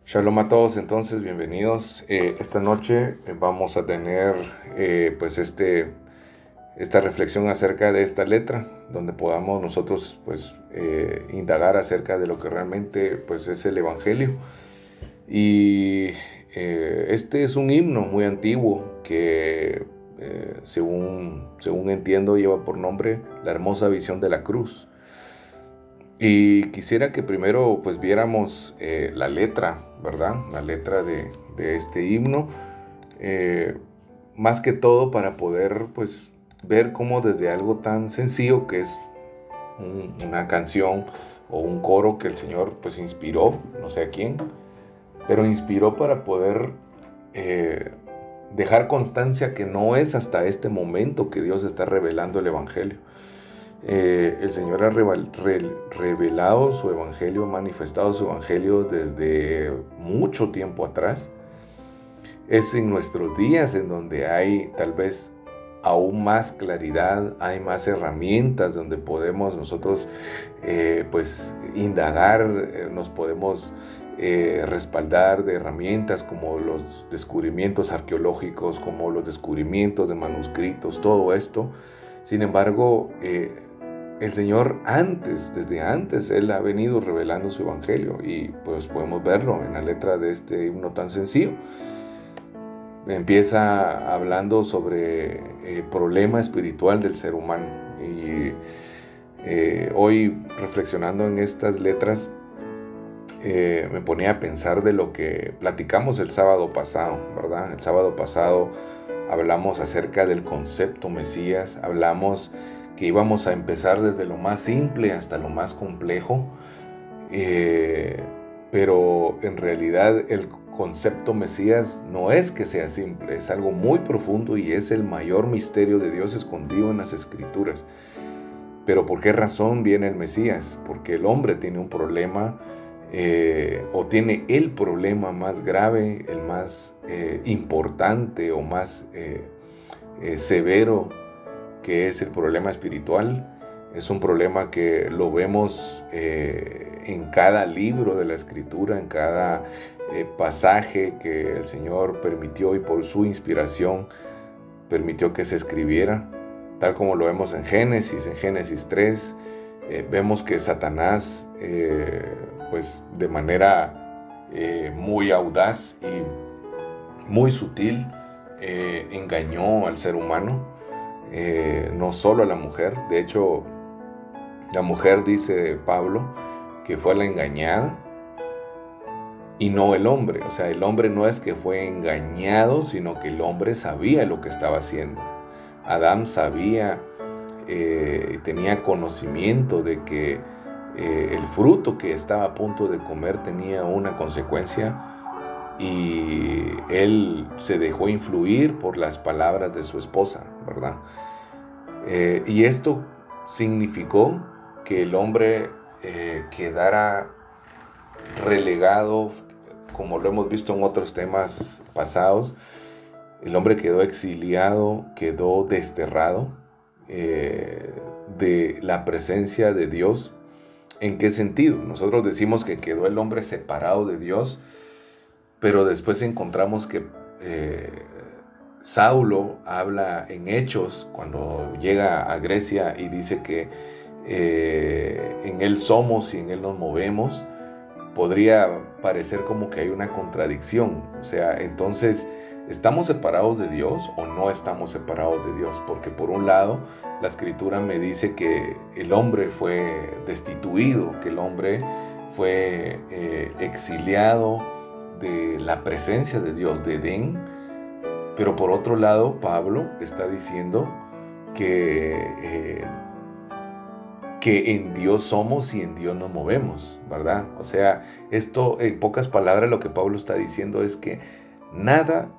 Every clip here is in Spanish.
Shalom a todos, entonces bienvenidos. Esta noche vamos a tener esta reflexión acerca de esta letra, donde podamos nosotros indagar acerca de lo que realmente es el Evangelio. Y este es un himno muy antiguo que según entiendo lleva por nombre La hermosa visión de la cruz. Y quisiera que primero viéramos la letra, ¿verdad? La letra de este himno, más que todo para poder ver cómo desde algo tan sencillo que es una canción o un coro que el Señor inspiró, no sé a quién, pero inspiró para poder dejar constancia que no es hasta este momento que Dios está revelando el Evangelio. El Señor ha revelado su Evangelio, manifestado su Evangelio desde mucho tiempo atrás. Es en nuestros días en donde hay tal vez aún más claridad, hay más herramientas donde podemos nosotros indagar, nos podemos respaldar de herramientas como los descubrimientos arqueológicos, como los descubrimientos de manuscritos, todo esto. Sin embargo, el Señor desde antes, Él ha venido revelando su Evangelio y podemos verlo en la letra de este himno tan sencillo. Empieza hablando sobre el problema espiritual del ser humano y hoy reflexionando en estas letras me ponía a pensar de lo que platicamos el sábado pasado, ¿verdad? El sábado pasado hablamos acerca del concepto Mesías, hablamos que íbamos a empezar desde lo más simple hasta lo más complejo, pero en realidad el concepto Mesías no es que sea simple, es algo muy profundo y es el mayor misterio de Dios escondido en las Escrituras. Pero ¿por qué razón viene el Mesías? Porque el hombre tiene un problema, o tiene el problema más grave, el más importante o más severo, que es el problema espiritual. Es un problema que lo vemos en cada libro de la Escritura, en cada pasaje que el Señor permitió y por su inspiración permitió que se escribiera, tal como lo vemos en Génesis 3, vemos que Satanás de manera muy audaz y muy sutil engañó al ser humano. No solo a la mujer, de hecho la mujer, dice Pablo, que fue la engañada y no el hombre. O sea, el hombre no es que fue engañado, sino que el hombre sabía lo que estaba haciendo. Adán sabía, tenía conocimiento de que el fruto que estaba a punto de comer tenía una consecuencia y él se dejó influir por las palabras de su esposa, ¿verdad? Y esto significó que el hombre quedara relegado, como lo hemos visto en otros temas pasados. El hombre quedó exiliado, quedó desterrado de la presencia de Dios. ¿En qué sentido? Nosotros decimos que quedó el hombre separado de Dios, pero después encontramos que Saulo habla en Hechos, cuando llega a Grecia, y dice que en Él somos y en Él nos movemos. Podría parecer como que hay una contradicción. O sea, entonces, ¿estamos separados de Dios o no estamos separados de Dios? Porque por un lado, la Escritura me dice que el hombre fue destituido, que el hombre fue exiliado de la presencia de Dios, de Edén. Pero por otro lado, Pablo está diciendo que en Dios somos y en Dios nos movemos, ¿verdad? O sea, esto, en pocas palabras, lo que Pablo está diciendo es que nada,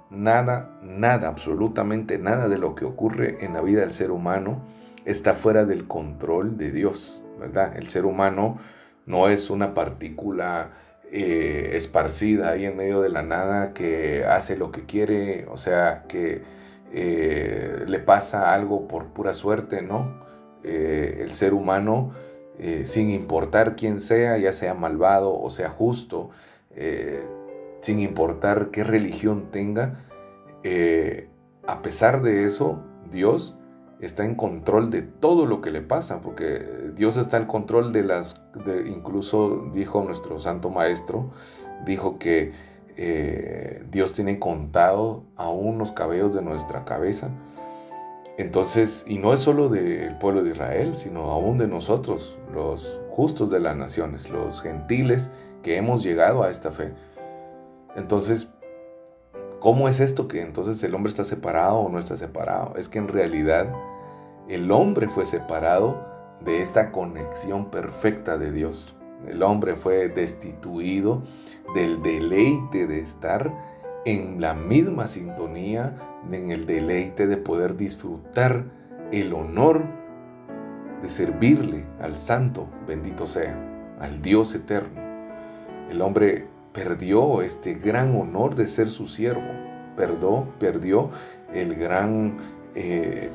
absolutamente nada de lo que ocurre en la vida del ser humano está fuera del control de Dios, ¿verdad? El ser humano no es una partícula esparcida ahí en medio de la nada que hace lo que quiere, o sea, que le pasa algo por pura suerte, ¿no? El ser humano, sin importar quién sea, ya sea malvado o sea justo, sin importar qué religión tenga. A pesar de eso, Dios está en control de todo lo que le pasa, porque Dios está en control incluso dijo nuestro Santo Maestro, dijo que Dios tiene contado aún los cabellos de nuestra cabeza. Entonces, y no es solo del pueblo de Israel, sino aún de nosotros, los justos de las naciones, los gentiles que hemos llegado a esta fe. Entonces, ¿cómo es esto que entonces el hombre está separado o no está separado? Es que en realidad el hombre fue separado de esta conexión perfecta de Dios. El hombre fue destituido del deleite de estar en la misma sintonía, en el deleite de poder disfrutar el honor de servirle al Santo, bendito sea, al Dios eterno. El hombre perdió este gran honor de ser su siervo, perdió el gran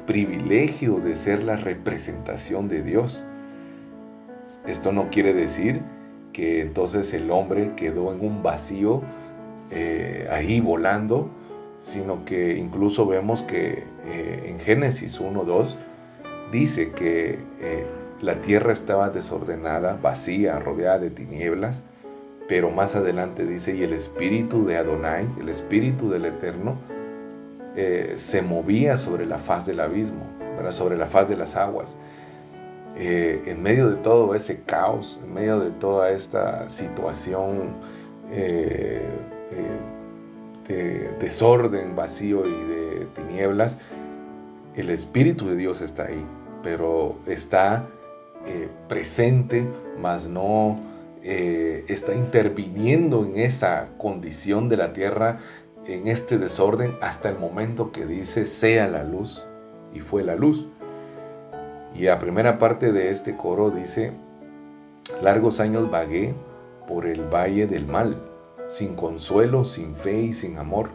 privilegio de ser la representación de Dios. Esto no quiere decir que entonces el hombre quedó en un vacío ahí volando, sino que incluso vemos que en Génesis 1:2 dice que la tierra estaba desordenada, vacía, rodeada de tinieblas, pero más adelante dice, y el espíritu de Adonai, el espíritu del Eterno, se movía sobre la faz del abismo, ¿verdad? Sobre la faz de las aguas. En medio de todo ese caos, en medio de toda esta situación de desorden, vacío y de tinieblas, el Espíritu de Dios está ahí, pero está presente, mas no está interviniendo en esa condición de la tierra, en este desorden, hasta el momento que dice, sea la luz, y fue la luz. Y la primera parte de este coro dice, largos años vagué por el valle del mal, sin consuelo, sin fe y sin amor.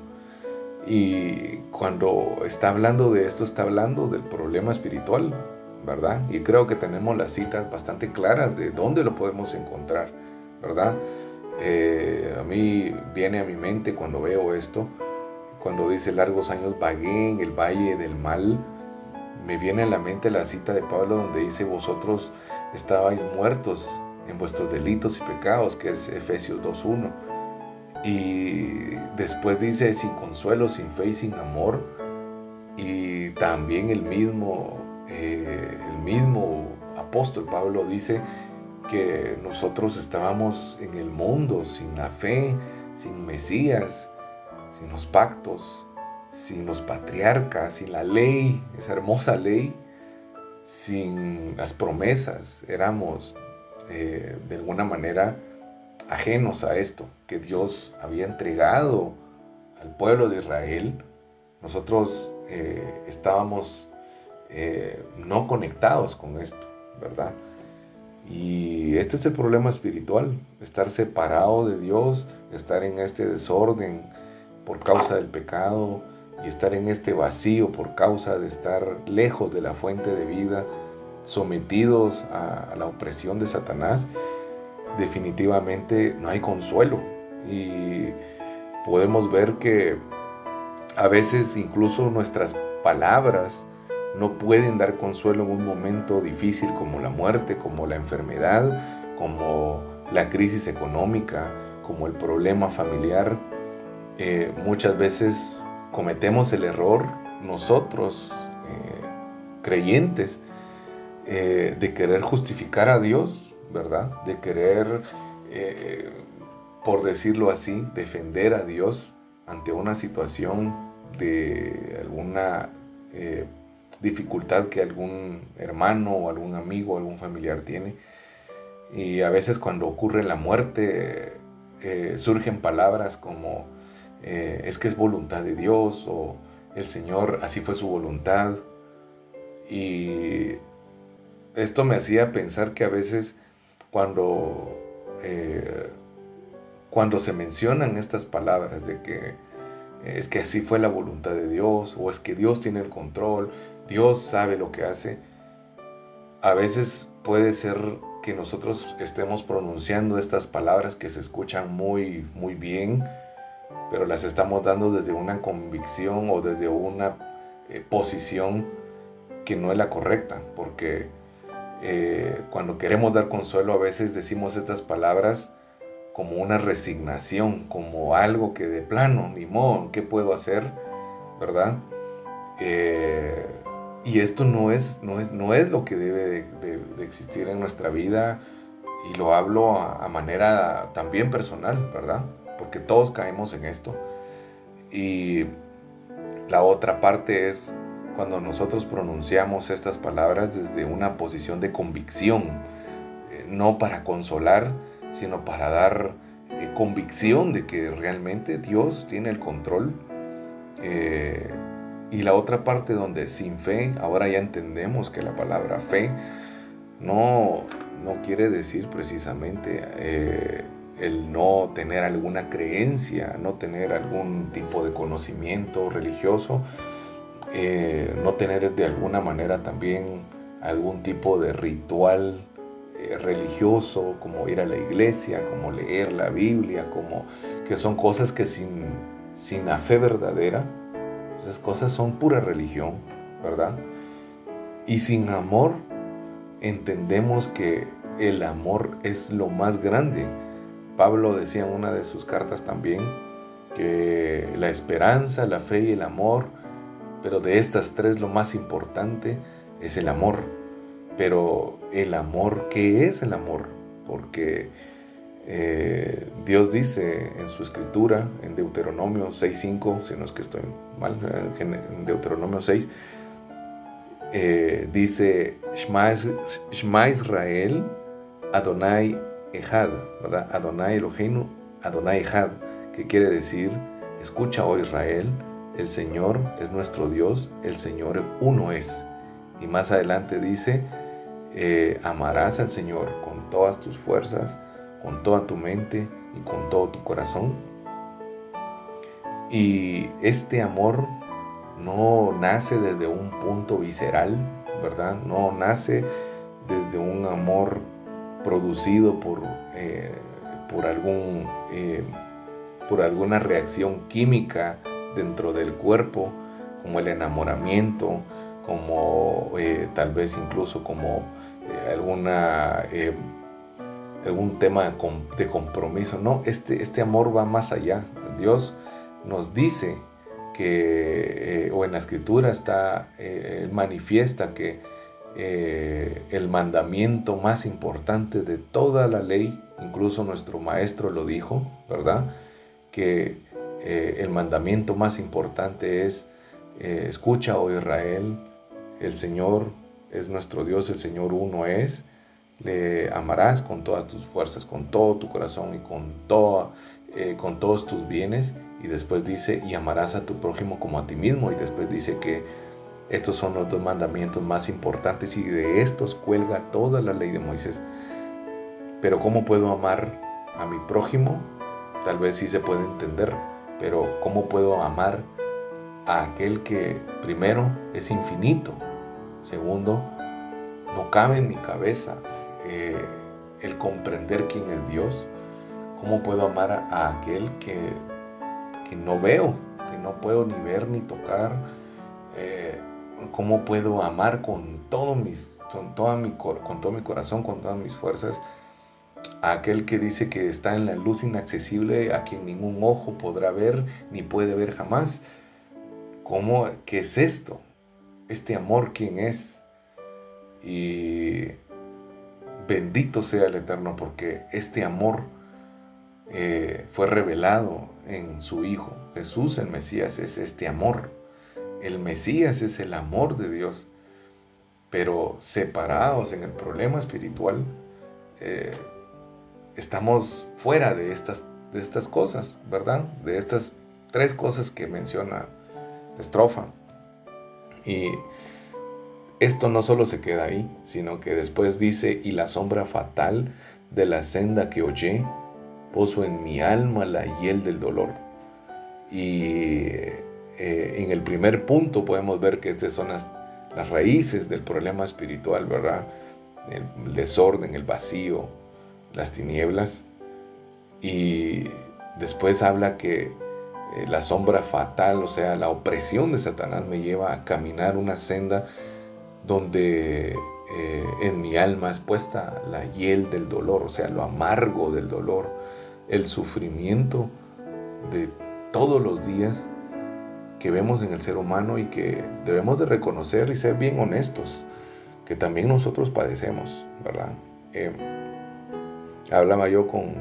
Y cuando está hablando de esto, está hablando del problema espiritual, ¿verdad? Y creo que tenemos las citas bastante claras de dónde lo podemos encontrar, ¿verdad? A mí viene a mi mente cuando veo esto, cuando dice largos años vagué en el valle del mal, me viene a la mente la cita de Pablo donde dice, vosotros estabais muertos en vuestros delitos y pecados, que es Efesios 2:1. Y después dice, sin consuelo, sin fe y sin amor. Y también el mismo apóstol Pablo dice que nosotros estábamos en el mundo sin la fe, sin Mesías, sin los pactos, sin los patriarcas, sin la ley, esa hermosa ley, sin las promesas. Éramos de alguna manera ajenos a esto que Dios había entregado al pueblo de Israel. Nosotros estábamos no conectados con esto, ¿verdad? Y este es el problema espiritual, estar separado de Dios, estar en este desorden por causa del pecado y estar en este vacío por causa de estar lejos de la fuente de vida, sometidos a la opresión de Satanás. Definitivamente no hay consuelo, y podemos ver que a veces incluso nuestras palabras no pueden dar consuelo en un momento difícil como la muerte, como la enfermedad, como la crisis económica, como el problema familiar. Muchas veces cometemos el error nosotros, creyentes, de querer justificar a Dios, ¿verdad? De querer, por decirlo así, defender a Dios ante una situación de alguna dificultad que algún hermano o algún amigo o algún familiar tiene. Y a veces cuando ocurre la muerte surgen palabras como es que es voluntad de Dios, o el Señor así fue su voluntad. Y esto me hacía pensar que a veces cuando se mencionan estas palabras de que es que así fue la voluntad de Dios, o es que Dios tiene el control, Dios sabe lo que hace, a veces puede ser que nosotros estemos pronunciando estas palabras que se escuchan muy, muy bien, pero las estamos dando desde una convicción o desde una posición que no es la correcta, porque cuando queremos dar consuelo a veces decimos estas palabras como una resignación, como algo que de plano, ni modo, ¿qué puedo hacer? ¿Verdad? Y esto no es lo que debe de existir en nuestra vida, y lo hablo a manera también personal, ¿verdad? Porque todos caemos en esto. Y la otra parte es cuando nosotros pronunciamos estas palabras desde una posición de convicción, no para consolar, sino para dar convicción de que realmente Dios tiene el control. Y la otra parte donde sin fe, ahora ya entendemos que la palabra fe no quiere decir precisamente el no tener alguna creencia, no tener algún tipo de conocimiento religioso, no tener de alguna manera también algún tipo de ritual religioso, como ir a la iglesia, como leer la Biblia, que son cosas que sin la fe verdadera, esas cosas son pura religión, ¿verdad? Y sin amor, entendemos que el amor es lo más grande. Pablo decía en una de sus cartas también que la esperanza, la fe y el amor, pero de estas tres lo más importante es el amor. Pero el amor, ¿qué es el amor? Porque Dios dice en su escritura, en Deuteronomio 6:5, si no es que estoy mal, en Deuteronomio 6, dice Shema Israel, Adonai Echad, ¿verdad? Adonai Eloheinu, Adonai Echad, que quiere decir, escucha, oh Israel, el Señor es nuestro Dios, el Señor uno es. Y más adelante dice, amarás al Señor con todas tus fuerzas, con toda tu mente y con todo tu corazón. Y este amor no nace desde un punto visceral, ¿verdad? No nace desde un amor producido por alguna reacción química dentro del cuerpo, como el enamoramiento, como tal vez incluso como algún tema de compromiso. No, este amor va más allá. Dios nos dice que, o en la escritura está, Él manifiesta que el mandamiento más importante de toda la ley, incluso nuestro maestro lo dijo, ¿verdad? Que el mandamiento más importante es, escucha, oh Israel, el Señor es nuestro Dios, el Señor uno es, le amarás con todas tus fuerzas, con todo tu corazón y con todos tus bienes. Y después dice, y amarás a tu prójimo como a ti mismo. Y después dice que estos son los dos mandamientos más importantes y de estos cuelga toda la ley de Moisés. Pero ¿cómo puedo amar a mi prójimo? Tal vez sí se puede entender, pero ¿cómo puedo amar a aquel que primero es infinito? Segundo, no cabe en mi cabeza el comprender quién es Dios. ¿Cómo puedo amar a aquel que no veo, que no puedo ni ver ni tocar? ¿Cómo puedo amar con todo mi corazón, con todas mis fuerzas, a aquel que dice que está en la luz inaccesible, a quien ningún ojo podrá ver ni puede ver jamás? ¿Qué es esto? Este amor, ¿quién es? Y bendito sea el Eterno, porque este amor fue revelado en su Hijo. Jesús, el Mesías, es este amor. El Mesías es el amor de Dios. Pero separados en el problema espiritual, estamos fuera de estas cosas, ¿verdad? De estas tres cosas que menciona la estrofa. Y esto no solo se queda ahí, sino que después dice, y la sombra fatal de la senda que hollé, puso en mi alma la hiel del dolor. Y en el primer punto podemos ver que estas son las raíces del problema espiritual, ¿verdad? El desorden, el vacío, las tinieblas. Y después habla que la sombra fatal, o sea, la opresión de Satanás me lleva a caminar una senda donde en mi alma es puesta la hiel del dolor, o sea, lo amargo del dolor, el sufrimiento de todos los días que vemos en el ser humano y que debemos de reconocer y ser bien honestos, que también nosotros padecemos, ¿verdad? Hablaba yo con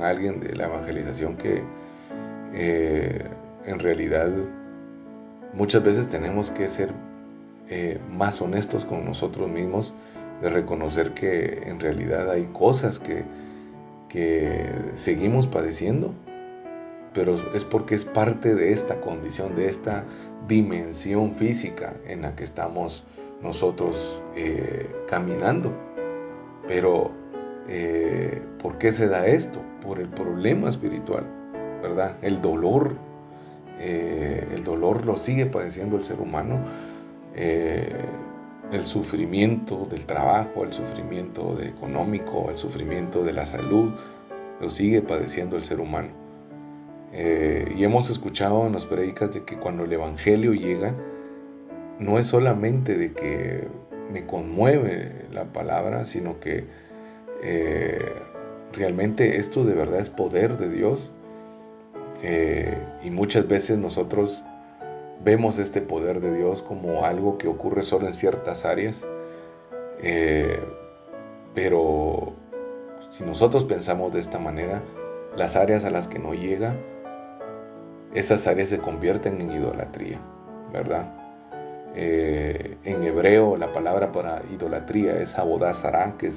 alguien de la evangelización que en realidad muchas veces tenemos que ser más honestos con nosotros mismos, de reconocer que en realidad hay cosas que seguimos padeciendo, pero es porque es parte de esta condición, de esta dimensión física en la que estamos nosotros caminando. Pero, ¿por qué se da esto? Por el problema espiritual, ¿verdad? El dolor lo sigue padeciendo el ser humano. El sufrimiento del trabajo, el sufrimiento económico, el sufrimiento de la salud, lo sigue padeciendo el ser humano. Y hemos escuchado en las predicas de que cuando el evangelio llega, no es solamente de que me conmueve la palabra, sino que realmente esto de verdad es poder de Dios. Y muchas veces nosotros vemos este poder de Dios como algo que ocurre solo en ciertas áreas, pero si nosotros pensamos de esta manera, las áreas a las que no llega, esas áreas se convierten en idolatría, ¿verdad? En hebreo la palabra para idolatría es abodá zará, que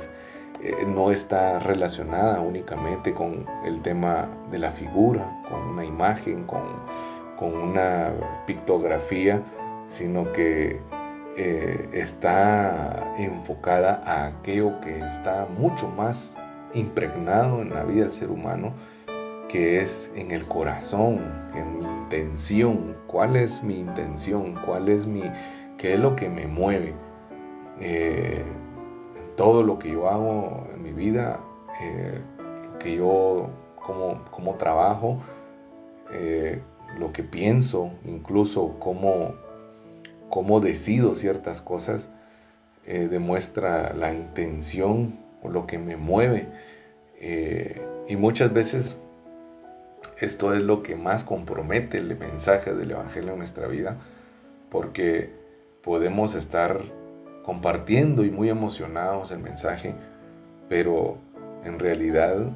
no está relacionada únicamente con el tema de la figura, con una imagen, con una pictografía, sino que está enfocada a aquello que está mucho más impregnado en la vida del ser humano, que es en el corazón, en mi intención. ¿Cuál es mi intención? ¿Qué es lo que me mueve? Todo lo que yo hago en mi vida, que yo como trabajo, lo que pienso, incluso cómo decido ciertas cosas, demuestra la intención o lo que me mueve. Y muchas veces esto es lo que más compromete el mensaje del evangelio en nuestra vida, porque podemos estar compartiendo y muy emocionados el mensaje, pero en realidad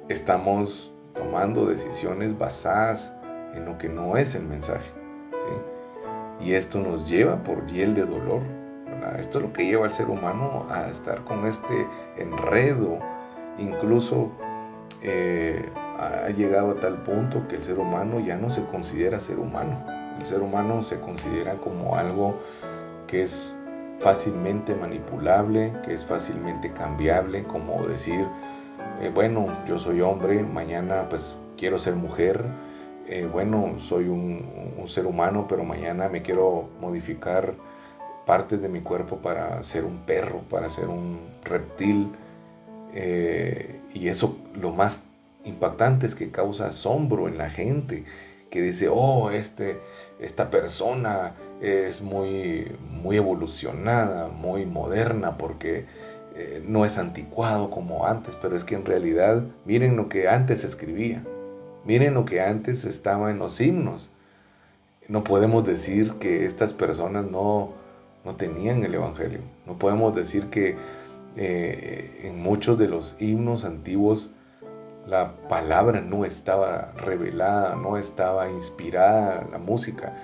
estamos tomando decisiones basadas en lo que no es el mensaje, ¿sí? Y esto nos lleva por hiel de dolor, ¿verdad? Esto es lo que lleva al ser humano a estar con este enredo. Incluso ha llegado a tal punto que el ser humano ya no se considera ser humano. El ser humano se considera como algo que es fácilmente manipulable, que es fácilmente cambiable, como decir, bueno, yo soy hombre, mañana pues quiero ser mujer, bueno, soy un ser humano, pero mañana me quiero modificar partes de mi cuerpo para ser un perro, para ser un reptil. Y eso, lo más impactante es que causa asombro en la gente, que dice, oh, esta persona es muy evolucionada, muy moderna, porque no es anticuado como antes. Pero es que en realidad, miren lo que antes se escribía, miren lo que antes estaba en los himnos. No podemos decir que estas personas no tenían el evangelio. No podemos decir que en muchos de los himnos antiguos la palabra no estaba revelada, no estaba inspirada la música.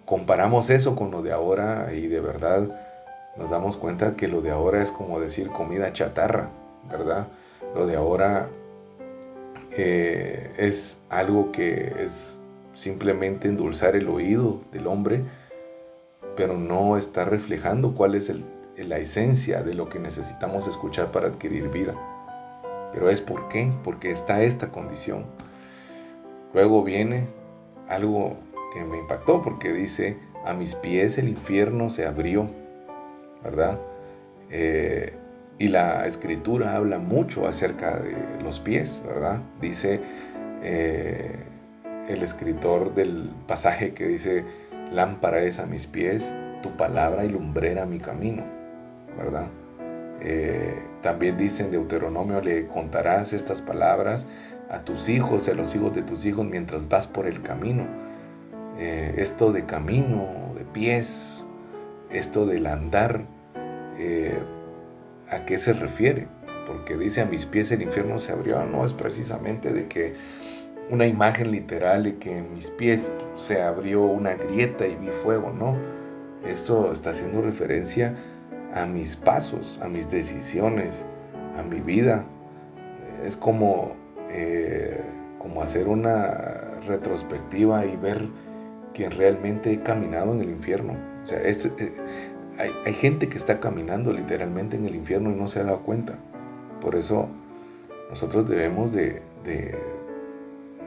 Comparamos eso con lo de ahora y de verdad nos damos cuenta que lo de ahora es como decir comida chatarra, ¿verdad? Lo de ahora es algo que es simplemente endulzar el oído del hombre, pero no está reflejando cuál es la esencia de lo que necesitamos escuchar para adquirir vida. Pero es ¿por qué? Porque está esta condición. Luego viene algo que me impactó, porque dice, a mis pies el infierno se abrió, ¿verdad? Y la escritura habla mucho acerca de los pies, ¿verdad? Dice, eh, el escritor del pasaje que dice: lámpara es a mis pies tu palabra y lumbrera mi camino, ¿verdad? También dice en Deuteronomio: le contarás estas palabras a tus hijos y a los hijos de tus hijos mientras vas por el camino. Esto de camino, de pies, esto del andar, ¿a qué se refiere? Porque dice: a mis pies el infierno se abrió. No es precisamente de que una imagen literal de que en mis pies se abrió una grieta y vi fuego, no. Esto está haciendo referencia a mis pasos, a mis decisiones, a mi vida. Es como hacer una retrospectiva y ver que realmente he caminado en el infierno. O sea, hay gente que está caminando literalmente en el infierno y no se ha dado cuenta. Por eso nosotros debemos de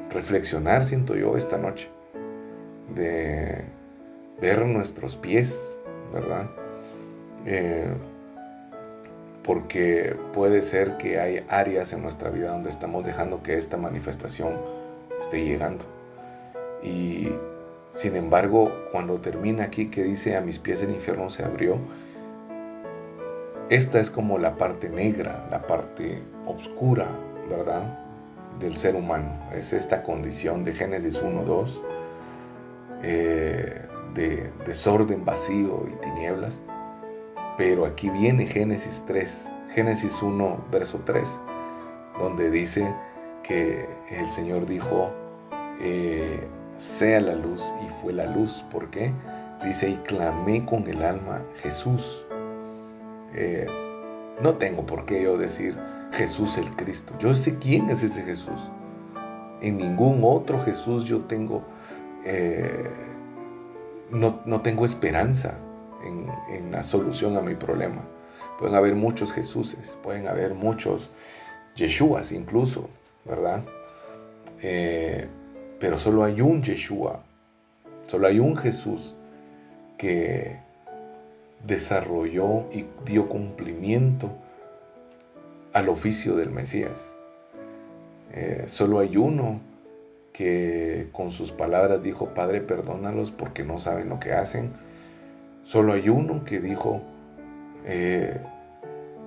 reflexionar, siento yo, esta noche, de ver nuestros pies, ¿verdad? Porque puede ser que hay áreas en nuestra vida donde estamos dejando que esta manifestación esté llegando. Y sin embargo, cuando termina aquí que dice: a mis pies el infierno se abrió, esta es como la parte negra, la parte oscura, ¿verdad?, del ser humano. Es esta condición de Génesis 1:2, de desorden, vacío y tinieblas. Pero aquí viene Génesis 3, Génesis 1, verso 3, donde dice que el Señor dijo: sea la luz, y fue la luz. ¿Por qué? Dice: y clamé con el alma, Jesús. No tengo por qué yo decir Jesús el Cristo. Yo sé quién es ese Jesús. En ningún otro Jesús yo tengo, no tengo esperanza en la solución a mi problema. Pueden haber muchos Jesuses, pueden haber muchos Yeshuas incluso, ¿verdad? Pero solo hay un Yeshua, solo hay un Jesús que desarrolló y dio cumplimiento al oficio del Mesías. Solo hay uno que con sus palabras dijo: Padre, perdónalos porque no saben lo que hacen. Solo hay uno que dijo: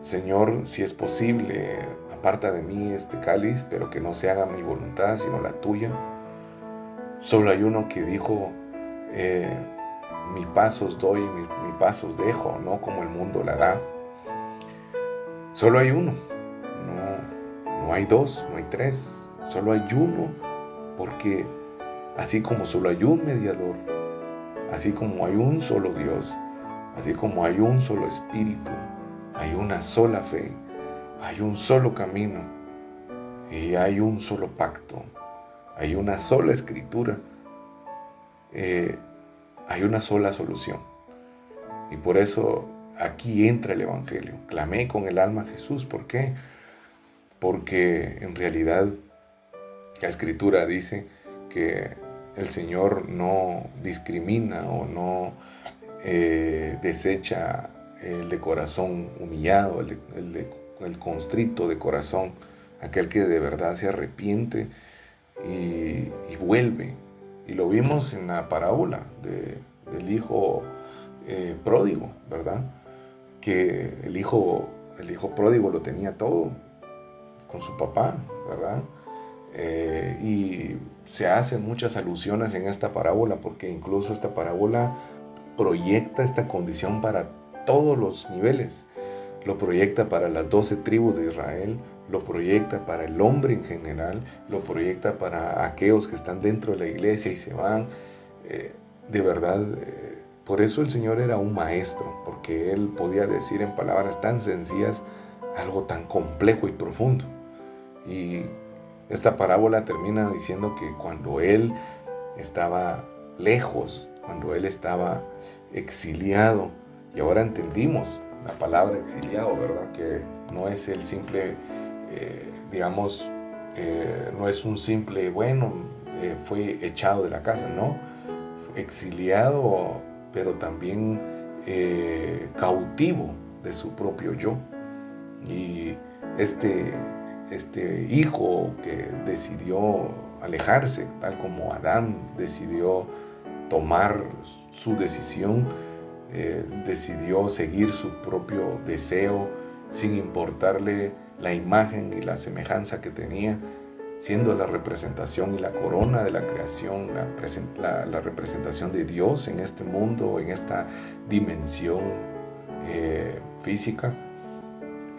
Señor, si es posible, aparta de mí este cáliz, pero que no se haga mi voluntad sino la tuya. Solo hay uno que dijo: mi paz os doy, mi paz os dejo, no como el mundo la da. Solo hay uno, no hay dos, no hay tres, solo hay uno, porque así como solo hay un mediador, así como hay un solo Dios, así como hay un solo Espíritu, hay una sola fe, hay un solo camino y hay un solo pacto, hay una sola escritura, hay una sola solución. Y por eso aquí entra el Evangelio. Clamé con el alma a Jesús. ¿Por qué? Porque en realidad la Escritura dice que el Señor no discrimina o no desecha el de corazón humillado, el constrito de corazón, aquel que de verdad se arrepiente y vuelve. Y lo vimos en la parábola del hijo pródigo, ¿verdad? Que el hijo pródigo lo tenía todo con su papá, ¿verdad? Y se hacen muchas alusiones en esta parábola, porque incluso esta parábola proyecta esta condición para todos los niveles. Lo proyecta para las 12 tribus de Israel, lo proyecta para el hombre en general, lo proyecta para aquellos que están dentro de la iglesia y se van. De verdad, por eso el Señor era un maestro, porque Él podía decir en palabras tan sencillas algo tan complejo y profundo. Y esta parábola termina diciendo que cuando Él estaba lejos, cuando Él estaba exiliado, y ahora entendimos la palabra exiliado, ¿verdad? Que no es el simple, no es un simple, fue echado de la casa, no. Exiliado, pero también cautivo de su propio yo. Y este este hijo que decidió alejarse, tal como Adán decidió tomar su decisión, decidió seguir su propio deseo sin importarle la imagen y la semejanza que tenía, siendo la representación y la corona de la creación, la representación de Dios en este mundo, en esta dimensión física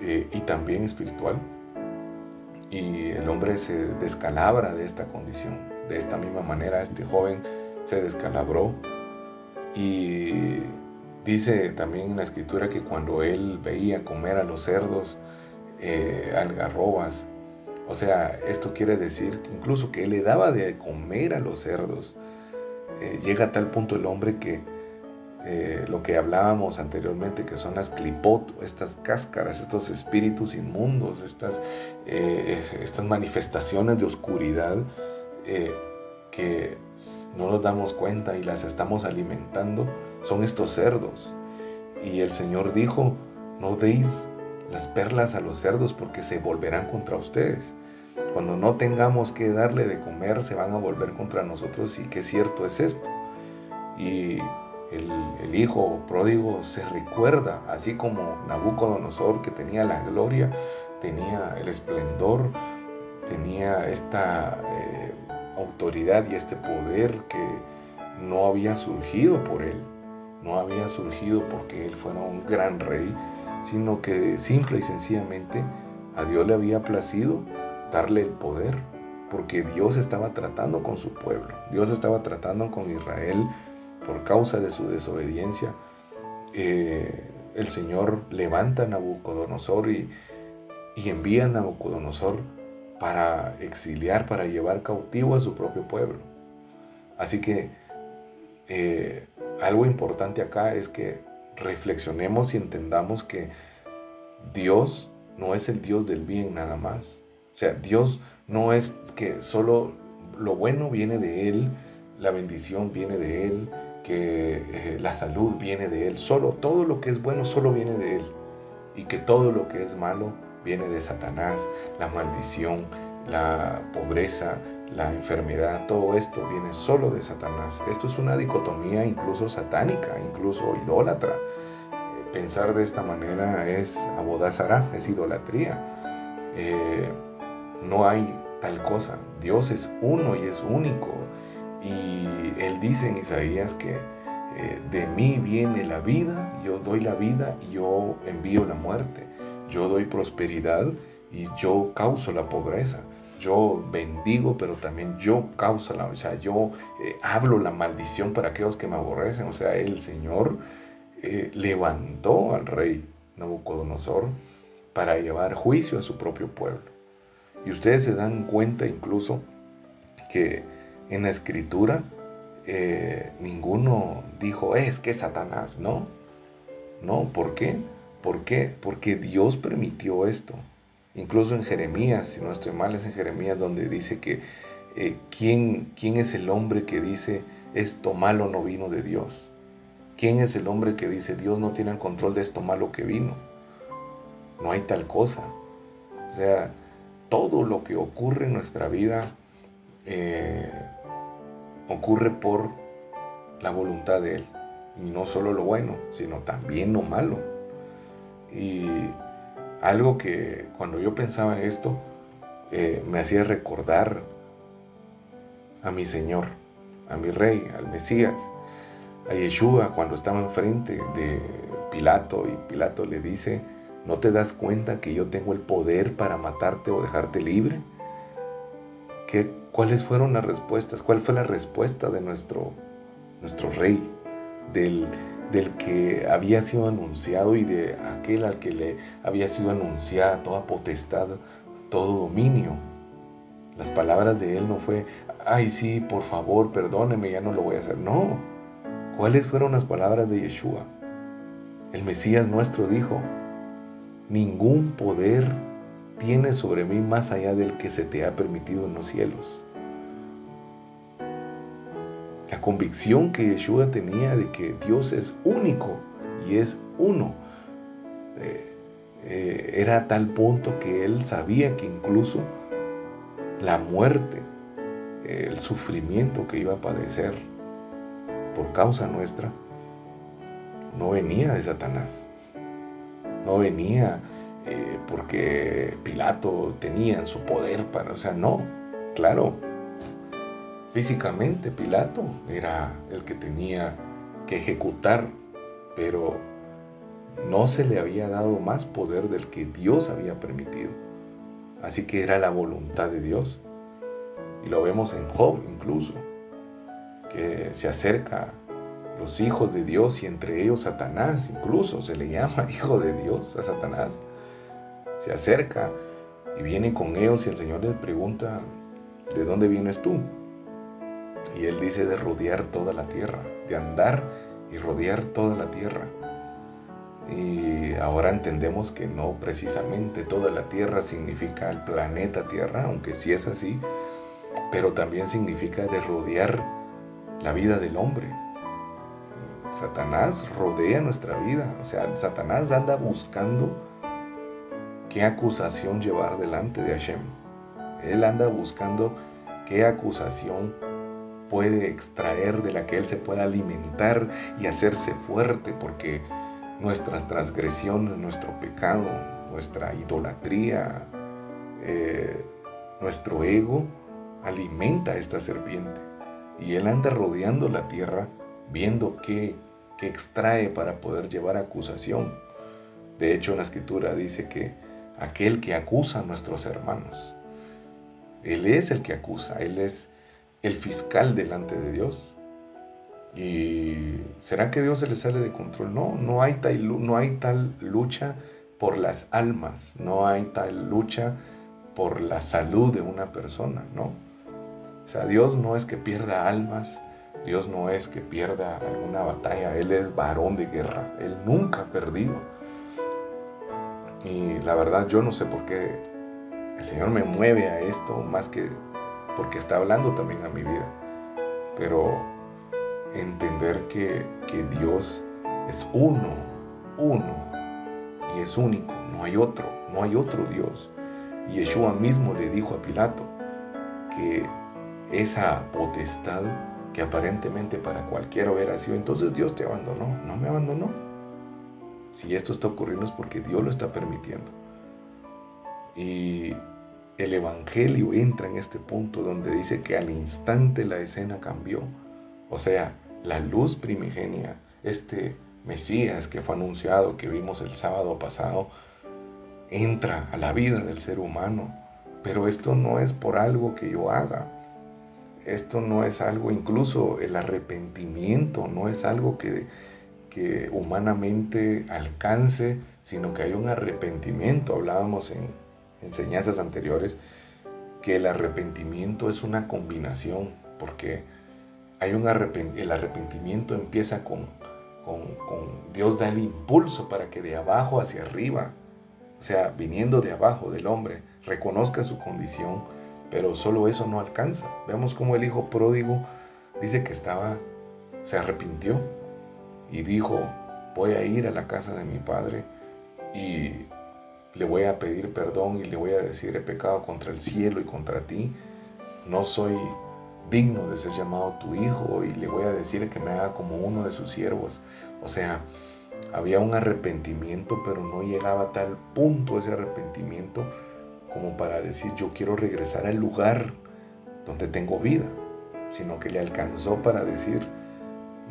y también espiritual. Y el hombre se descalabra de esta condición. De esta misma manera, este joven se descalabró, y dice también en la escritura que cuando él veía comer a los cerdos, algarrobas, o sea, esto quiere decir que incluso que él le daba de comer a los cerdos. Llega a tal punto el hombre que lo que hablábamos anteriormente, que son las clipot, estas cáscaras, estos espíritus inmundos, estas manifestaciones de oscuridad, que no nos damos cuenta y las estamos alimentando, son estos cerdos. Y el Señor dijo: no deis las perlas a los cerdos, porque se volverán contra ustedes. Cuando no tengamos que darle de comer, se van a volver contra nosotros. Y qué cierto es esto. Y el hijo pródigo se recuerda, así como Nabucodonosor, que tenía la gloria, tenía el esplendor, tenía esta autoridad y este poder que no había surgido por él, no había surgido porque él fuera un gran rey, sino que simple y sencillamente a Dios le había placido darle el poder, porque Dios estaba tratando con su pueblo, Dios estaba tratando con Israel por causa de su desobediencia. El Señor levanta a Nabucodonosor y envía a Nabucodonosor para exiliar, para llevar cautivo a su propio pueblo. Así que algo importante acá es que reflexionemos y entendamos que Dios no es el Dios del bien nada más. O sea, Dios no es que solo lo bueno viene de Él, la bendición viene de Él, que la salud viene de Él. Solo todo lo que es bueno solo viene de Él, y que todo lo que es malo viene de Satanás. La maldición, la pobreza, la enfermedad, todo esto viene solo de Satanás. Esto es una dicotomía incluso satánica, incluso idólatra. Pensar de esta manera es abodazará, es idolatría. No hay tal cosa. Dios es uno y es único. Y Él dice en Isaías que de mí viene la vida, yo doy la vida y yo envío la muerte. Yo doy prosperidad y yo causo la pobreza. Yo bendigo, pero también yo causo o sea, yo hablo la maldición para aquellos que me aborrecen. O sea, el Señor levantó al rey Nabucodonosor para llevar juicio a su propio pueblo. Y ustedes se dan cuenta incluso que en la escritura ninguno dijo: es que Satanás, ¿no? No, ¿por qué? ¿Por qué? Porque Dios permitió esto. Incluso en Jeremías, si no estoy mal, es en Jeremías donde dice que ¿quién es el hombre que dice esto malo no vino de Dios? ¿Quién es el hombre que dice Dios no tiene el control de esto malo que vino? No hay tal cosa. O sea, todo lo que ocurre en nuestra vida ocurre por la voluntad de Él. Y no solo lo bueno, sino también lo malo. Y algo que cuando yo pensaba en esto, me hacía recordar a mi Señor, a mi Rey, al Mesías, a Yeshua, cuando estaba enfrente de Pilato, y Pilato le dice: ¿no te das cuenta que yo tengo el poder para matarte o dejarte libre? ¿Cuáles fueron las respuestas? ¿Cuál fue la respuesta de nuestro Rey, del que había sido anunciado y de aquel al que le había sido anunciada toda potestad, todo dominio? Las palabras de él no fue: ay, sí, por favor, perdóneme, ya no lo voy a hacer. No. ¿Cuáles fueron las palabras de Yeshua? El Mesías nuestro dijo: ningún poder tiene sobre mí más allá del que se te ha permitido en los cielos. La convicción que Yeshua tenía de que Dios es único y es uno. era a tal punto que él sabía que incluso la muerte, el sufrimiento que iba a padecer por causa nuestra, no venía de Satanás, no venía porque Pilato tenía su poder para, o sea, no, claro, físicamente Pilato era el que tenía que ejecutar, pero no se le había dado más poder del que Dios había permitido. Así que era la voluntad de Dios. Y lo vemos en Job incluso, que se acerca los hijos de Dios y entre ellos Satanás, incluso se le llama hijo de Dios a Satanás. Se acerca y viene con ellos y el Señor les pregunta, ¿de dónde vienes tú? Y él dice de rodear toda la tierra, de andar y rodear toda la tierra. Y ahora entendemos que no precisamente toda la tierra significa el planeta Tierra, aunque sí es así, pero también significa de rodear la vida del hombre. Satanás rodea nuestra vida, o sea, Satanás anda buscando qué acusación llevar delante de Hashem. Él anda buscando qué acusación puede extraer de la que él se pueda alimentar y hacerse fuerte, porque nuestras transgresiones, nuestro pecado, nuestra idolatría, nuestro ego alimenta a esta serpiente. Y él anda rodeando la tierra viendo qué extrae para poder llevar acusación. De hecho, en la Escritura dice que aquel que acusa a nuestros hermanos, él es el que acusa, él es el fiscal delante de Dios. ¿Y será que Dios se le sale de control? No, no hay tal lucha por las almas, no hay tal lucha por la salud de una persona, ¿no? O sea, Dios no es que pierda almas, Dios no es que pierda alguna batalla, Él es varón de guerra, Él nunca ha perdido. Y la verdad yo no sé por qué el Señor me mueve a esto, más que porque está hablando también a mi vida, pero entender que Dios es uno, y es único, no hay otro Dios. Y Yeshua mismo le dijo a Pilato que esa potestad que aparentemente para cualquiera hubiera sido, entonces Dios te abandonó. No me abandonó. Si esto está ocurriendo es porque Dios lo está permitiendo. Y el Evangelio entra en este punto donde dice que al instante la escena cambió. O sea, la luz primigenia, este Mesías que fue anunciado, que vimos el sábado pasado, entra a la vida del ser humano. Pero esto no es por algo que yo haga. Esto no es algo, incluso el arrepentimiento, no es algo que humanamente alcance, sino que hay un arrepentimiento. Hablábamos en enseñanzas anteriores que el arrepentimiento es una combinación, porque hay el arrepentimiento empieza con Dios da el impulso para que de abajo hacia arriba, o sea, viniendo de abajo del hombre, reconozca su condición, pero solo eso no alcanza. Vemos cómo el hijo pródigo dice que se arrepintió y dijo, voy a ir a la casa de mi padre y le voy a pedir perdón y le voy a decir, he pecado contra el cielo y contra ti, no soy digno de ser llamado tu hijo, y le voy a decir que me haga como uno de sus siervos. O sea, había un arrepentimiento, pero no llegaba a tal punto ese arrepentimiento como para decir, yo quiero regresar al lugar donde tengo vida, sino que le alcanzó para decir,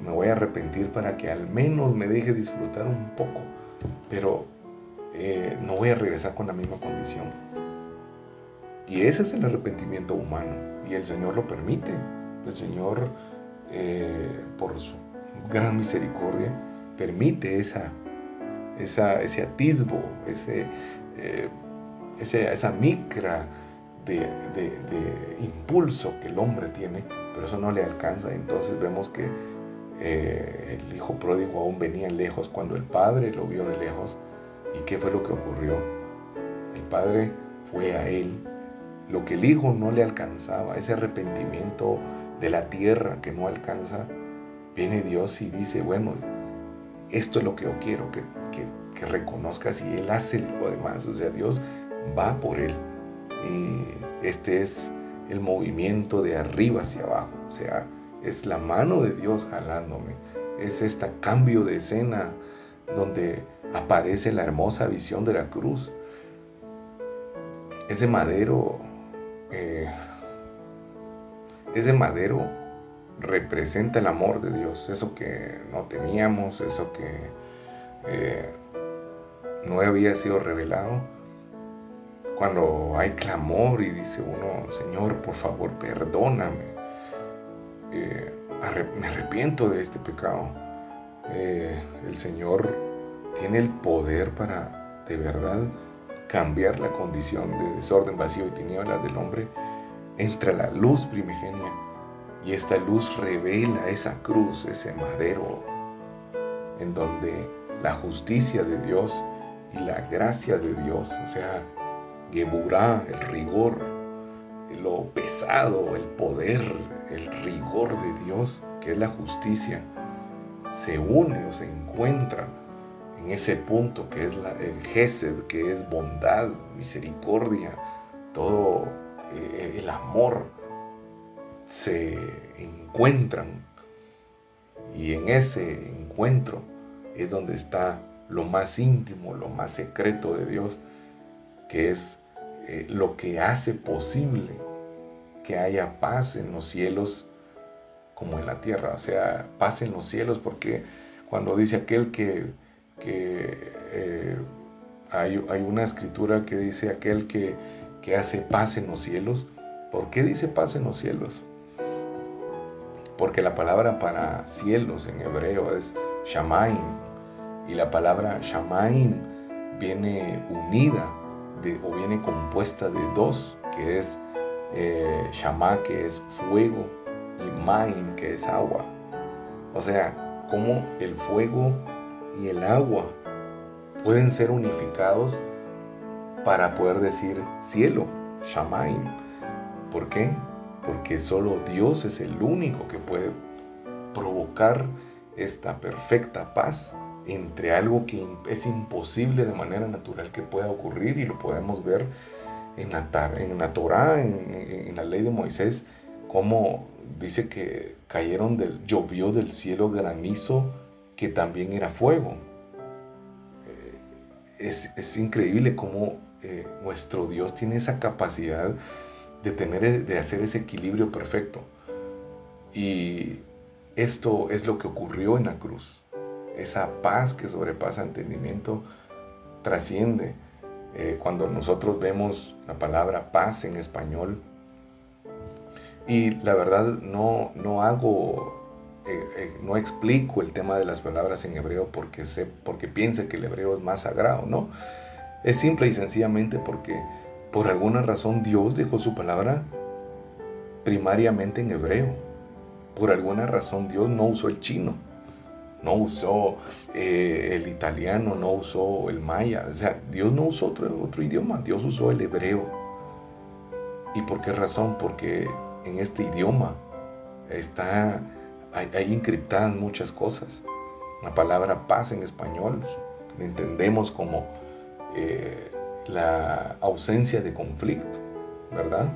me voy a arrepentir para que al menos me deje disfrutar un poco, pero no voy a regresar con la misma condición. Y ese es el arrepentimiento humano, y el Señor lo permite. El Señor, por su gran misericordia, permite ese atisbo, esa micra de impulso que el hombre tiene, pero eso no le alcanza. Entonces vemos que el hijo pródigo aún venía lejos cuando el padre lo vio de lejos. ¿Y qué fue lo que ocurrió? El padre fue a él. Lo que el hijo no le alcanzaba, ese arrepentimiento de la tierra que no alcanza, viene Dios y dice, bueno, esto es lo que yo quiero que reconozcas, y Él hace lo demás. O sea, Dios va por él. Y este es el movimiento de arriba hacia abajo. O sea, es la mano de Dios jalándome. Es este cambio de escena donde aparece la hermosa visión de la cruz. Ese madero representa el amor de Dios. Eso que no teníamos, eso que no había sido revelado. Cuando hay clamor y dice uno, Señor, por favor, perdóname, me arrepiento de este pecado. El Señor tiene el poder para, de verdad, cambiar la condición de desorden, vacío y tinieblas del hombre. Entra la luz primigenia, y esta luz revela esa cruz, ese madero, en donde la justicia de Dios y la gracia de Dios, o sea, Geburá, el rigor, lo pesado, el poder, el rigor de Dios, que es la justicia, se une o se encuentra en ese punto que es el Gesed, que es bondad, misericordia, todo el amor, se encuentran. Y en ese encuentro es donde está lo más íntimo, lo más secreto de Dios, que es lo que hace posible que haya paz en los cielos como en la tierra. O sea, paz en los cielos, porque cuando dice aquel hay una escritura que dice aquel que hace paz en los cielos. ¿Por qué dice paz en los cielos? Porque la palabra para cielos en hebreo es Shamaim, y la palabra Shamaim viene unida o viene compuesta de dos, que es Shama, que es fuego, y Maim, que es agua. O sea, como el fuego y el agua pueden ser unificados para poder decir cielo, Shamaim. ¿Por qué? Porque solo Dios es el único que puede provocar esta perfecta paz entre algo que es imposible de manera natural que pueda ocurrir, y lo podemos ver en la Torá, en la ley de Moisés, como dice que llovió del cielo granizo que también era fuego. Es increíble cómo nuestro Dios tiene esa capacidad de hacer ese equilibrio perfecto. Y esto es lo que ocurrió en la cruz. Esa paz que sobrepasa entendimiento trasciende. Cuando nosotros vemos la palabra paz en español, y la verdad no explico el tema de las palabras en hebreo porque piense que el hebreo es más sagrado, ¿no? Es simple y sencillamente porque por alguna razón Dios dejó su palabra primariamente en hebreo. Por alguna razón Dios no usó el chino, no usó el italiano, no usó el maya. O sea, Dios no usó otro idioma, Dios usó el hebreo. ¿Y por qué razón? Porque en este idioma hay encriptadas muchas cosas. La palabra paz en español la entendemos como la ausencia de conflicto, ¿verdad?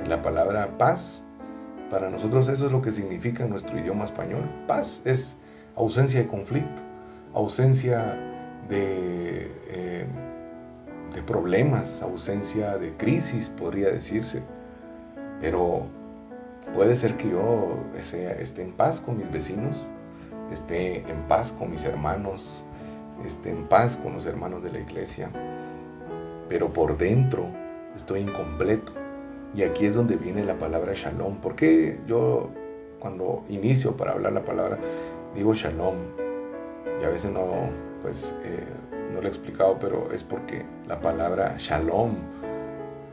La palabra paz, para nosotros eso es lo que significa en nuestro idioma español. Paz es ausencia de conflicto, ausencia de problemas, ausencia de crisis, podría decirse. Pero puede ser que yo esté en paz con mis vecinos, esté en paz con mis hermanos, esté en paz con los hermanos de la iglesia, pero por dentro estoy incompleto. Y aquí es donde viene la palabra shalom. Porque yo cuando inicio para hablar la palabra digo shalom, y a veces no lo he explicado, pero es porque la palabra shalom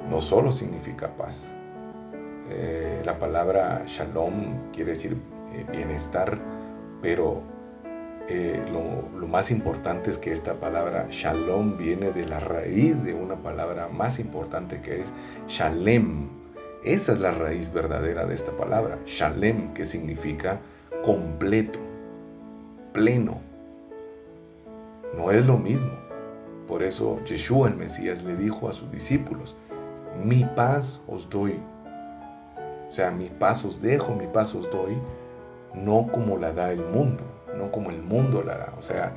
no solo significa paz. La palabra shalom quiere decir bienestar, pero lo más importante es que esta palabra shalom viene de la raíz de una palabra más importante que es shalem. Esa es la raíz verdadera de esta palabra, shalem, que significa completo, pleno, No es lo mismo. Por eso Yeshua el Mesías le dijo a sus discípulos, mi paz os doy. O sea, mi paz os dejo, mi paz os doy, no como la da el mundo, no como el mundo la da. O sea,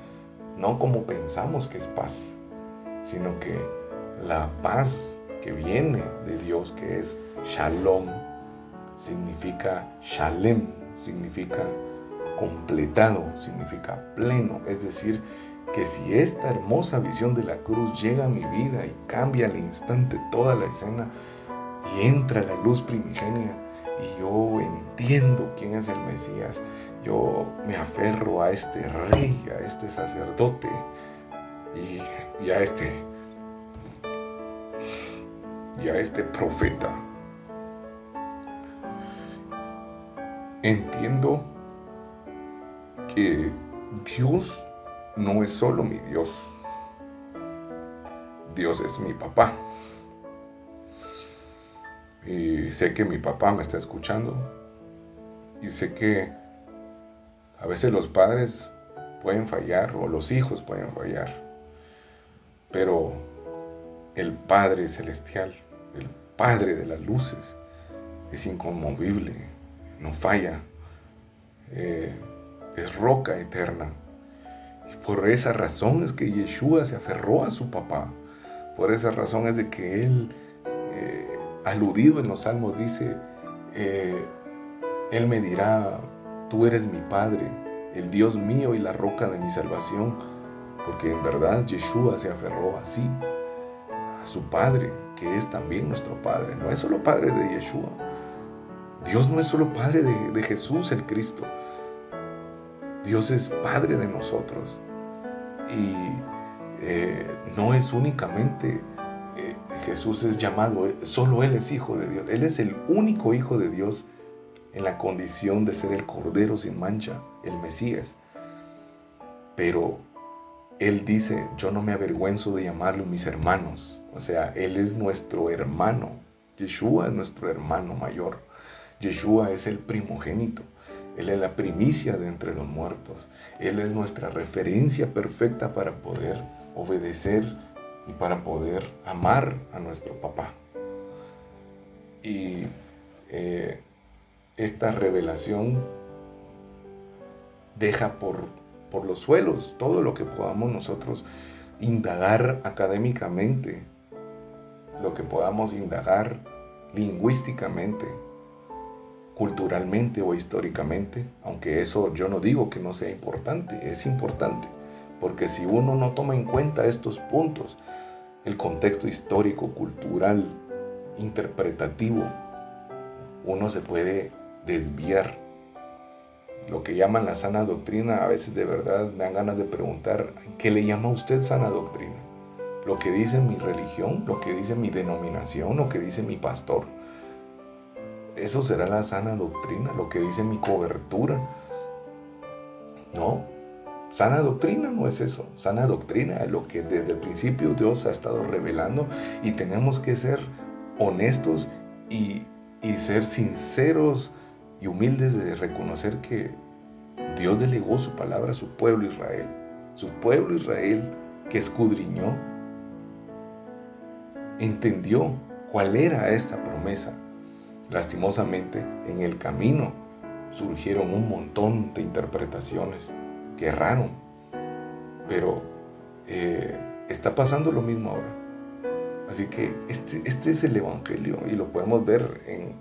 no como pensamos que es paz, sino que la paz que viene de Dios, que es Shalom, significa Shalem, significa completado, significa pleno. Es decir, que si esta hermosa visión de la cruz llega a mi vida y cambia al instante toda la escena y entra la luz primigenia y yo entiendo quién es el Mesías, yo me aferro a este rey, a este sacerdote y a este profeta. Entiendo que Dios no es solo mi Dios. Dios es mi papá. Y sé que mi papá me está escuchando. Y sé que a veces los padres pueden fallar o los hijos pueden fallar. Pero el Padre Celestial, el Padre de las luces, es inconmovible, no falla, es roca eterna. Y por esa razón es que Yeshua se aferró a su papá. Por esa razón es de que él, aludido en los salmos, dice, él me dirá, tú eres mi Padre, el Dios mío y la roca de mi salvación. Porque en verdad Yeshua se aferró así a su Padre, que es también nuestro Padre. No es solo Padre de Yeshua. Dios no es solo Padre de Jesús el Cristo. Dios es Padre de nosotros. Y no es únicamente Jesús es llamado, solo Él es Hijo de Dios. Él es el único Hijo de Dios en la condición de ser el Cordero sin mancha, el Mesías. Pero Él dice, yo no me avergüenzo de llamarlo mis hermanos. O sea, Él es nuestro hermano. Yeshua es nuestro hermano mayor. Yeshua es el primogénito. Él es la primicia de entre los muertos. Él es nuestra referencia perfecta para poder obedecer y para poder amar a nuestro papá. Y esta revelación deja por los suelos todo lo que podamos nosotros indagar académicamente, lo que podamos indagar lingüísticamente, culturalmente o históricamente, aunque eso yo no digo que no sea importante, es importante, porque si uno no toma en cuenta estos puntos, el contexto histórico, cultural, interpretativo, uno se puede desviar. Lo que llaman la sana doctrina, a veces de verdad me dan ganas de preguntar, ¿qué le llama a usted sana doctrina? ¿Lo que dice mi religión? ¿Lo que dice mi denominación? ¿Lo que dice mi pastor? ¿Eso será la sana doctrina? ¿Lo que dice mi cobertura? No, sana doctrina no es eso. Sana doctrina es lo que desde el principio Dios ha estado revelando y tenemos que ser honestos y ser sinceros y humildes de reconocer que Dios delegó su palabra a su pueblo Israel. Su pueblo Israel que escudriñó, entendió cuál era esta promesa. Lastimosamente, en el camino surgieron un montón de interpretaciones que erraron. Pero está pasando lo mismo ahora. Así que este es el Evangelio y lo podemos ver en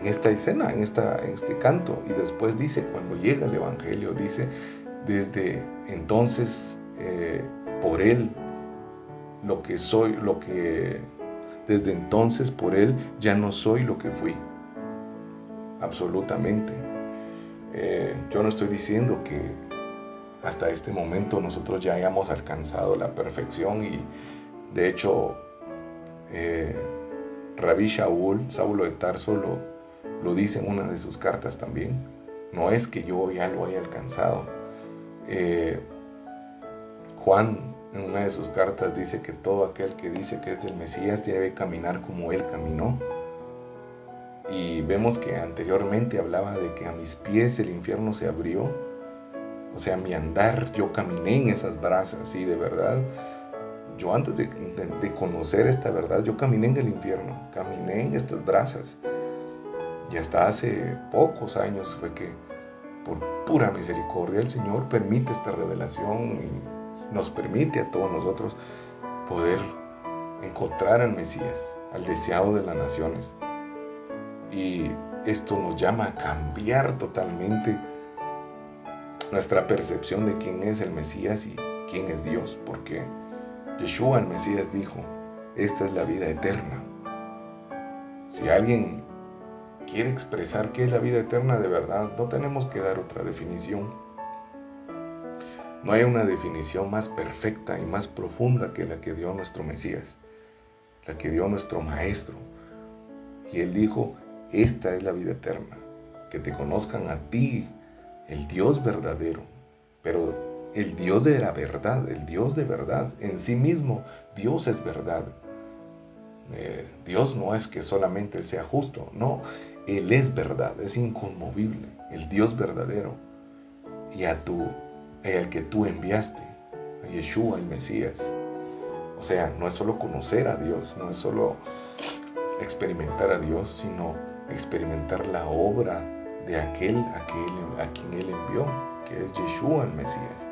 esta escena, en este canto. Y después dice, cuando llega el Evangelio, dice, desde entonces por Él lo que soy, desde entonces por Él ya no soy lo que fui. Absolutamente. Yo no estoy diciendo que hasta este momento nosotros ya hayamos alcanzado la perfección y de hecho Rabí Shaul, Saulo de Tarso, lo dice en una de sus cartas también. No es que yo ya lo haya alcanzado. Juan en una de sus cartas dice que todo aquel que dice que es del Mesías debe caminar como Él caminó. Y vemos que anteriormente hablaba de que a mis pies el infierno se abrió O sea, mi andar, yo caminé en esas brasas y de verdad, yo antes de conocer esta verdad, yo caminé en el infierno, caminé en estas brasas. Y hasta hace pocos años fue que por pura misericordia el Señor permite esta revelación y nos permite a todos nosotros poder encontrar al Mesías, al deseado de las naciones. Y esto nos llama a cambiar totalmente nuestra percepción de quién es el Mesías y quién es Dios, porque Yeshua el Mesías dijo, esta es la vida eterna. Si alguien quiere expresar qué es la vida eterna de verdad, no tenemos que dar otra definición. No hay una definición más perfecta y más profunda que la que dio nuestro Mesías, la que dio nuestro Maestro. Y Él dijo, esta es la vida eterna, que te conozcan a ti, el Dios verdadero, pero el Dios de la verdad, el Dios de verdad, en sí mismo, Dios es verdad. Dios no es que solamente Él sea justo, no, Él es verdad, es inconmovible, el Dios verdadero. Y al que tú enviaste, a Yeshua, el Mesías. O sea, no es solo conocer a Dios, no es solo experimentar a Dios, sino experimentar la obra de aquel a quien Él envió, que es Yeshua el Mesías.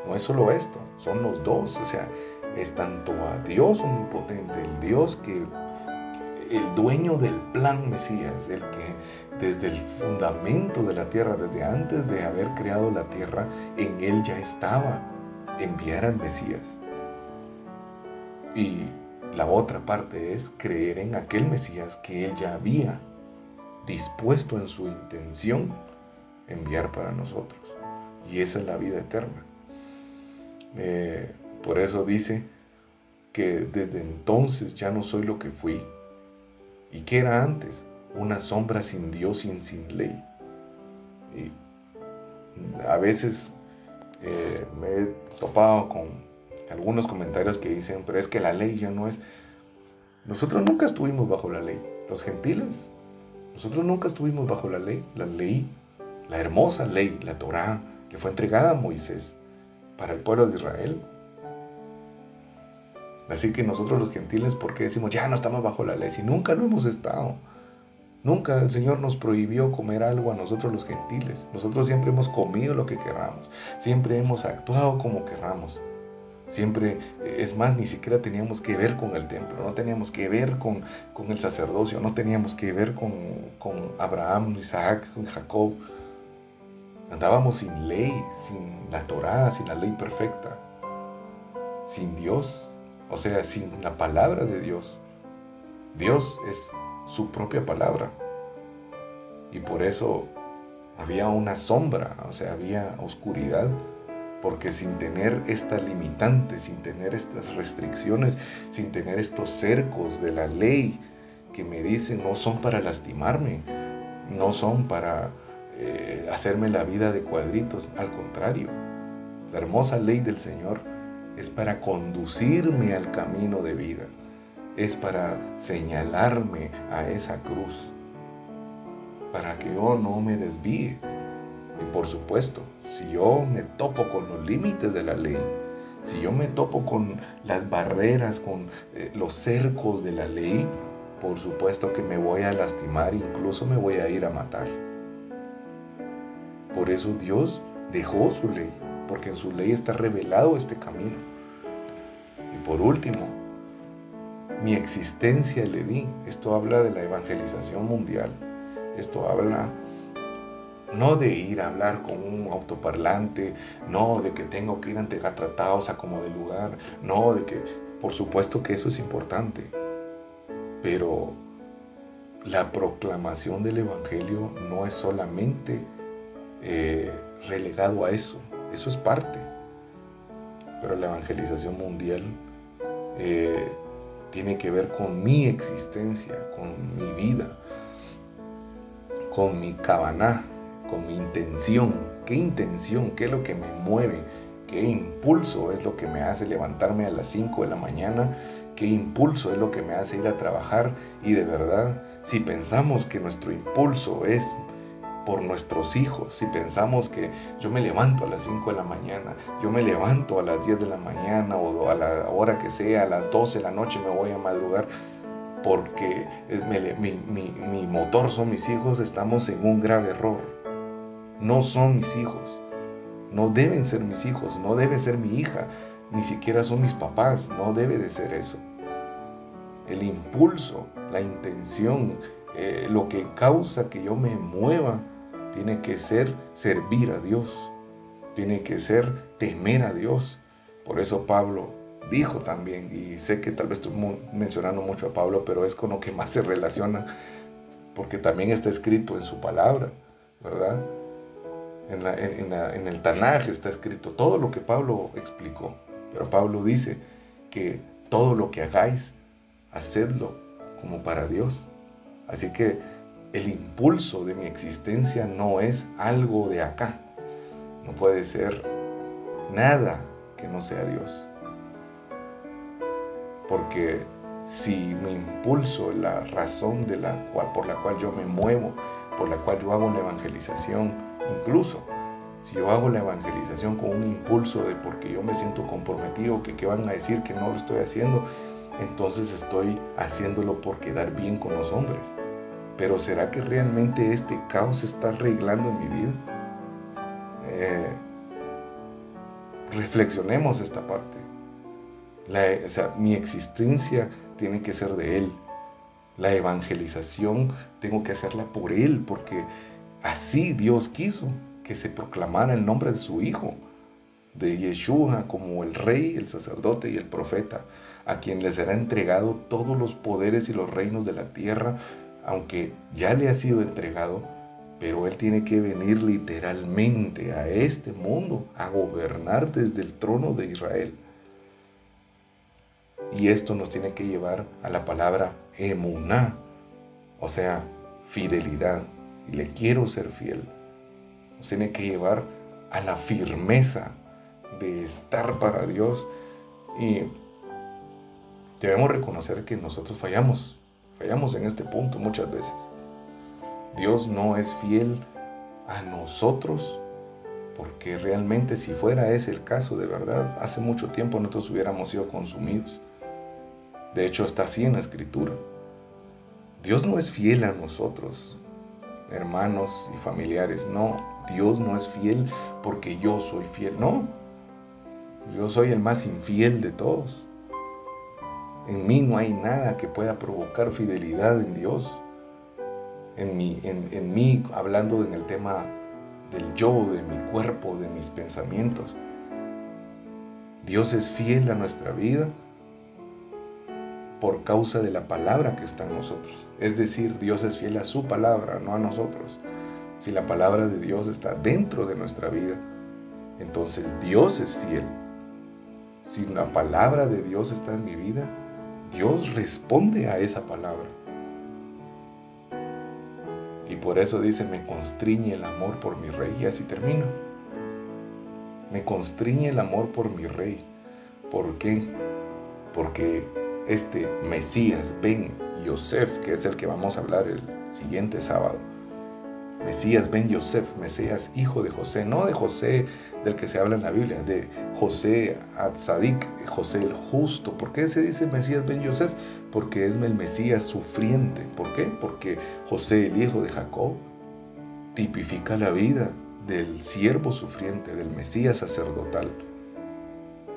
No es solo esto, son los dos, o sea, es tanto a Dios omnipotente, el Dios el dueño del plan Mesías, el que desde el fundamento de la tierra, desde antes de haber creado la tierra, en Él ya estaba enviar al Mesías. Y la otra parte es creer en aquel Mesías que Él ya había dispuesto en su intención enviar para nosotros. Y esa es la vida eterna. Por eso dice que desde entonces ya no soy lo que fui. ¿Y qué era antes? Una sombra sin Dios y sin ley. Y a veces me he topado con algunos comentarios que dicen, pero es que la ley ya no es... Nosotros nunca estuvimos bajo la ley. Los gentiles, nosotros nunca estuvimos bajo la ley. La ley, la hermosa ley, la Torá, le fue entregada a Moisés para el pueblo de Israel. Así que nosotros los gentiles, ¿por qué decimos ya no estamos bajo la ley? Si nunca lo hemos estado. Nunca el Señor nos prohibió comer algo a nosotros los gentiles. Nosotros siempre hemos comido lo que queramos. Siempre hemos actuado como queramos. Siempre, es más, ni siquiera teníamos que ver con el templo. No teníamos que ver con el sacerdocio. No teníamos que ver con Abraham, Isaac, con Jacob. Andábamos sin ley, sin la Torá, sin la ley perfecta. Sin Dios. O sea, sin la palabra de Dios. Dios es su propia palabra. Y por eso había una sombra, o sea, había oscuridad, porque sin tener esta limitante, sin tener estas restricciones, sin tener estos cercos de la ley que me dicen no son para lastimarme, no son para hacerme la vida de cuadritos, al contrario, la hermosa ley del Señor es para conducirme al camino de vida, es para señalarme a esa cruz, para que yo no me desvíe. Y por supuesto, si yo me topo con los límites de la ley, si yo me topo con las barreras, con los cercos de la ley, por supuesto que me voy a lastimar, incluso me voy a ir a matar. Por eso Dios dejó su ley, porque en su ley está revelado este camino. Y por último, mi existencia le di. Esto habla de la evangelización mundial. Esto habla no de ir a hablar con un autoparlante, no de que tengo que ir a entregar tratados a como de lugar, no de que, por supuesto que eso es importante, pero la proclamación del Evangelio no es solamente relegado a eso, eso es parte, pero la evangelización mundial tiene que ver con mi existencia, con mi vida, con mi kavaná, con mi intención. ¿Qué intención? ¿Qué es lo que me mueve? ¿Qué impulso es lo que me hace levantarme a las 5 de la mañana? ¿Qué impulso es lo que me hace ir a trabajar? Y de verdad, si pensamos que nuestro impulso es por nuestros hijos. Si pensamos que yo me levanto a las 5 de la mañana, yo me levanto a las 10 de la mañana o a la hora que sea, a las 12 de la noche me voy a madrugar porque mi motor son mis hijos, estamos en un grave error. No son mis hijos, no deben ser mis hijos, no debe ser mi hija, ni siquiera son mis papás, no debe de ser eso. El impulso, la intención, lo que causa que yo me mueva, tiene que ser servir a Dios, tiene que ser temer a Dios. Por eso Pablo dijo también, y sé que tal vez estoy mencionando mucho a Pablo, pero es con lo que más se relaciona, porque también está escrito en su palabra, ¿verdad? En el Tanaj está escrito todo lo que Pablo explicó, pero Pablo dice que todo lo que hagáis, hacedlo como para Dios. Así que el impulso de mi existencia no es algo de acá, no puede ser nada que no sea Dios, porque si mi impulso, la razón por la cual yo me muevo, por la cual yo hago la evangelización, incluso si yo hago la evangelización con un impulso de porque yo me siento comprometido, que qué van a decir que no lo estoy haciendo, entonces estoy haciéndolo por quedar bien con los hombres. Pero ¿será que realmente este caos se está arreglando en mi vida? Reflexionemos esta parte. Mi existencia tiene que ser de Él. La evangelización tengo que hacerla por Él, porque así Dios quiso que se proclamara el nombre de su Hijo, de Yeshua, como el Rey, el sacerdote y el profeta, a quien le será entregado todos los poderes y los reinos de la tierra, aunque ya le ha sido entregado, pero Él tiene que venir literalmente a este mundo a gobernar desde el trono de Israel. Y esto nos tiene que llevar a la palabra emuná, o sea, fidelidad. Y le quiero ser fiel. Nos tiene que llevar a la firmeza de estar para Dios. Y debemos reconocer que nosotros fallamos en este punto muchas veces. Dios no es fiel a nosotros, porque realmente si fuera ese el caso de verdad, hace mucho tiempo nosotros hubiéramos sido consumidos. De hecho, está así en la Escritura. Dios no es fiel a nosotros, hermanos y familiares. No, Dios no es fiel porque yo soy fiel. No, yo soy el más infiel de todos. En mí no hay nada que pueda provocar fidelidad en Dios. En mí, hablando en el tema del yo, de mi cuerpo, de mis pensamientos. Dios es fiel a nuestra vida por causa de la palabra que está en nosotros. Es decir, Dios es fiel a su palabra, no a nosotros. Si la palabra de Dios está dentro de nuestra vida, entonces Dios es fiel. Si la palabra de Dios está en mi vida, Dios responde a esa palabra. Y por eso dice, me constriñe el amor por mi rey. Y así termina. Me constriñe el amor por mi rey. ¿Por qué? Porque este Mesías Ben Yosef, que es el que vamos a hablar el siguiente sábado, Mesías Ben Yosef, Mesías hijo de José, no de José del que se habla en la Biblia, de José Atzadik, José el justo. ¿Por qué se dice Mesías Ben Yosef? Porque es el Mesías sufriente. ¿Por qué? Porque José, el hijo de Jacob, tipifica la vida del siervo sufriente, del Mesías sacerdotal,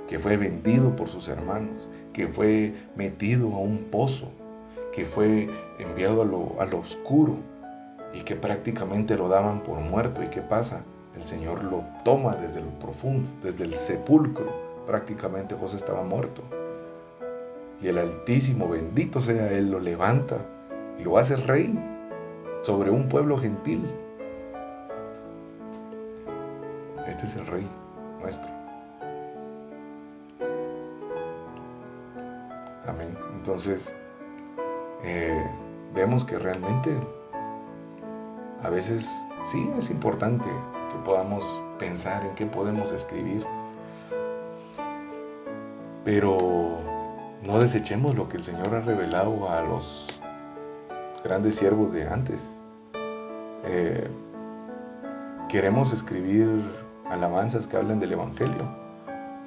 que fue vendido por sus hermanos, que fue metido a un pozo, que fue enviado a lo oscuro, y que prácticamente lo daban por muerto. ¿Y qué pasa? El Señor lo toma desde lo profundo, desde el sepulcro. Prácticamente José estaba muerto. Y el Altísimo, bendito sea Él, lo levanta y lo hace rey sobre un pueblo gentil. Este es el Rey nuestro. Amén. Entonces, vemos que realmente a veces sí es importante que podamos pensar en qué podemos escribir, pero no desechemos lo que el Señor ha revelado a los grandes siervos de antes. Queremos escribir alabanzas que hablen del Evangelio.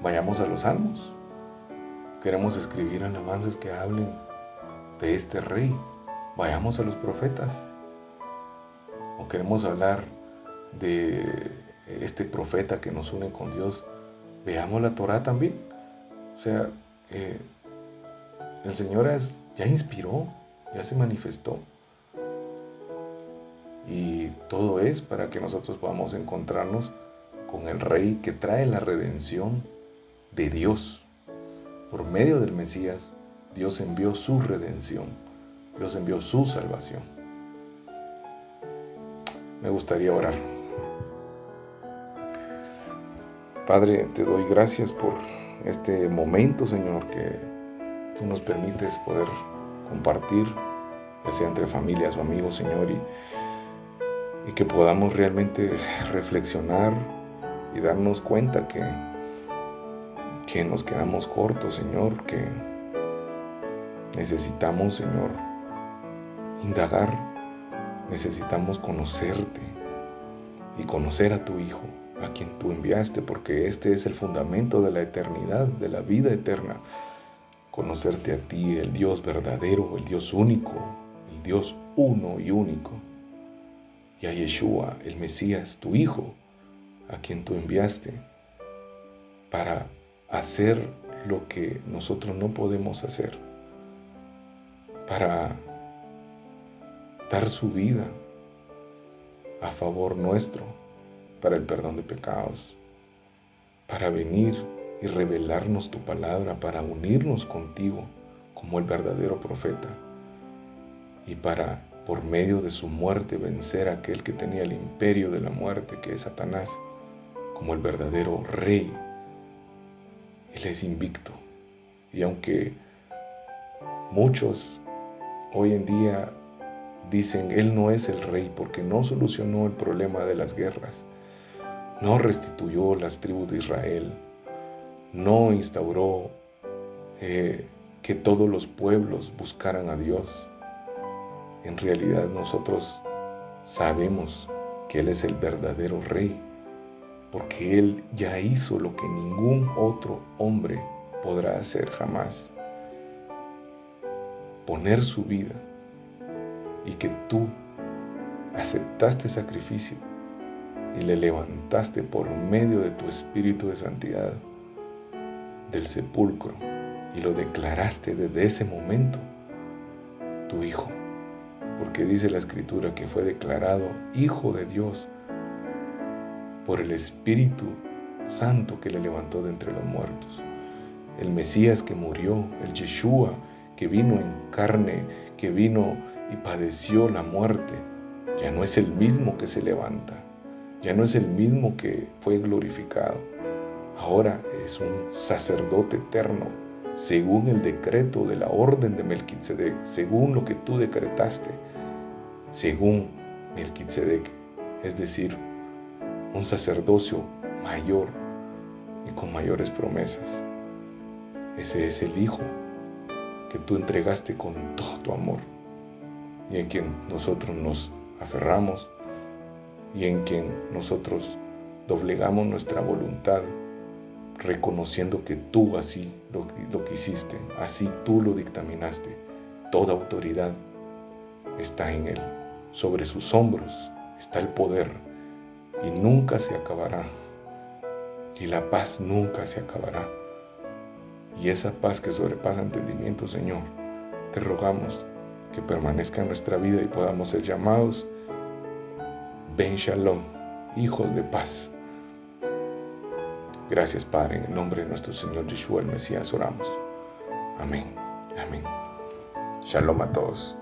Vayamos a los Salmos. Queremos escribir alabanzas que hablen de este Rey. Vayamos a los profetas. O queremos hablar de este profeta que nos une con Dios. Veamos la Torá también. O sea, el Señor ya inspiró, ya se manifestó. Y todo es para que nosotros podamos encontrarnos con el Rey que trae la redención de Dios. Por medio del Mesías, Dios envió su redención. Dios envió su salvación. Me gustaría orar. Padre, te doy gracias por este momento, Señor, que tú nos permites poder compartir, ya sea entre familias o amigos, Señor, y que podamos realmente reflexionar y darnos cuenta que nos quedamos cortos, Señor, que necesitamos, Señor, indagar, necesitamos conocerte y conocer a tu Hijo, a quien tú enviaste, porque este es el fundamento de la eternidad, de la vida eterna. Conocerte a ti, el Dios verdadero, el Dios único, el Dios uno y único. Y a Yeshua, el Mesías, tu Hijo, a quien tú enviaste para hacer lo que nosotros no podemos hacer, para dar su vida a favor nuestro, para el perdón de pecados, para venir y revelarnos tu palabra, para unirnos contigo como el verdadero profeta y para, por medio de su muerte, vencer a aquel que tenía el imperio de la muerte, que es Satanás, como el verdadero Rey. Él es invicto. Y aunque muchos hoy en día dicen, Él no es el Rey porque no solucionó el problema de las guerras, no restituyó las tribus de Israel, no instauró que todos los pueblos buscaran a Dios. En realidad nosotros sabemos que Él es el verdadero Rey, porque Él ya hizo lo que ningún otro hombre podrá hacer jamás. Poner su vida, y que tú aceptaste sacrificio y le levantaste por medio de tu Espíritu de Santidad del sepulcro y lo declaraste desde ese momento tu Hijo, porque dice la Escritura que fue declarado Hijo de Dios por el Espíritu Santo que le levantó de entre los muertos. El Mesías que murió, el Yeshua que vino en carne, que vino y padeció la muerte, ya no es el mismo que se levanta, ya no es el mismo que fue glorificado. Ahora es un sacerdote eterno, según el decreto de la orden de Melquisedec, según lo que tú decretaste, según Melquisedec, es decir, un sacerdocio mayor y con mayores promesas. Ese es el Hijo que tú entregaste con todo tu amor y en quien nosotros nos aferramos y en quien nosotros doblegamos nuestra voluntad, reconociendo que tú así lo quisiste, así tú lo dictaminaste. Toda autoridad está en Él, sobre sus hombros está el poder y nunca se acabará, y la paz nunca se acabará. Y esa paz que sobrepasa entendimiento, Señor, te rogamos que permanezca en nuestra vida y podamos ser llamados Ben Shalom, hijos de paz. Gracias, Padre, en el nombre de nuestro Señor Yeshua, el Mesías, oramos. Amén. Amén. Shalom a todos.